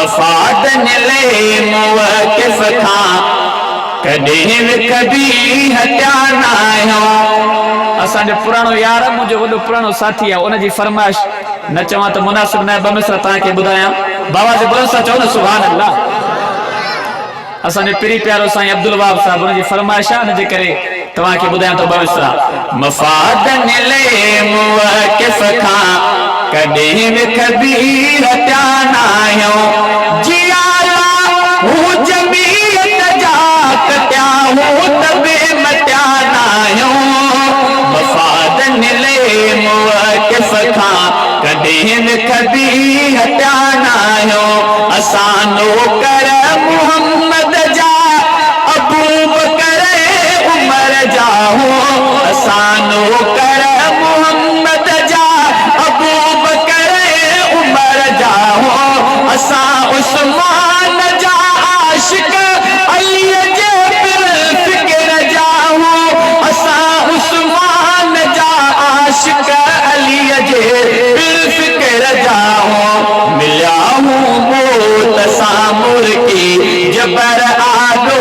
मफाद निले मुवकिफ खां कॾहिं कभी हटिया न आहियूं। असांजो पुराणो यार मुंहिंजो वॾो पुराणो साथी आहे, उनजी फरमाइश न चवां त मुनासिब न आहे, ॿ मिसरा तव्हांखे ॿुधायां। बाबा जे बुलंद सां चओ न सुभान अल्लाह। असांजो पिरी प्यारो साईं अब्दुल वहाब साहब उनजी फरमाइश आहे, हिनजे करे तव्हांखे ॿुधायां थो ॿ मिसरा। मफाद निले मुवकिफ खां कॾहिं कभी हटिया न आहियूं। जियाला हूं जमीयत जा कटिया हूं तबे मटिया न आहियूं। मफाद निले मुवकिफ खां कॾहिं कभी हटिया न आहियूं। असां नौकर मुहम्मद जा अबू बकर उमर जा हूं। असां नौकर मुहम्मद जा अबू बकर उमर जा हूं। असां उस्मान जा आशिक अली जे फिक्र जा हूं। असां उस्मान जा आशिक अली जे फिक्र जा हूं। मिलिया हूं मौत सां मुर्गी जबर आलो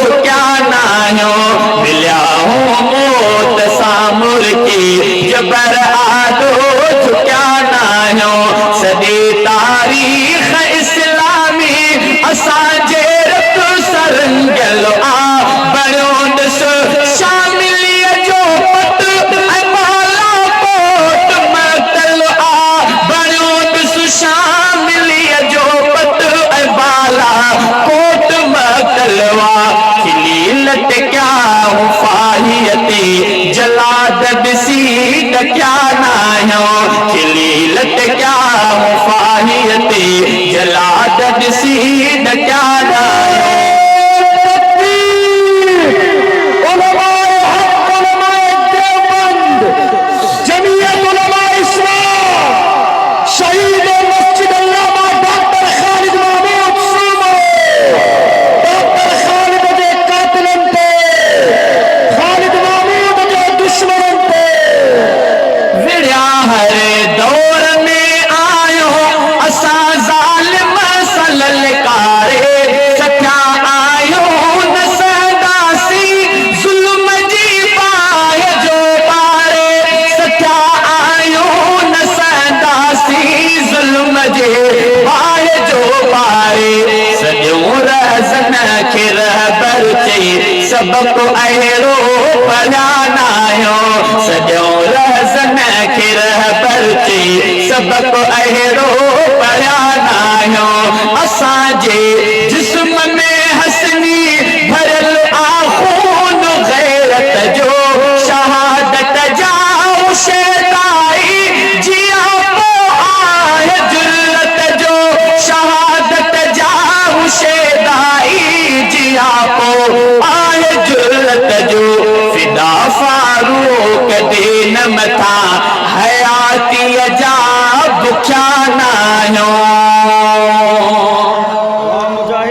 झुकिया न आहियूं। मिलिया हूं मौत सां मुर्गी जबर आलो झुकिया न आहियूं। सॼी तारीख़ इस्लामी असांजे रत सरंगल आ। बणियो ॾिस शामिलीअ जो पट ऐं बालाकोट मतल आ। बणियो ॾिस शामिलीअ जो पट ऐं बालाकोट मतल आ। खिली लटकिया हूं फाहियती जलाद ॾिसी ॾकिया न आहियूं। खिली लटकिया हूं फाहियती जलाद ॾिसी ॾकिया न आहियूं। सबक अहिड़ो पढ़िया न आहियूं। सॼो रहज़न खे रहबर चई सबक अहिड़ो पढ़िया न आहियूं। असांजे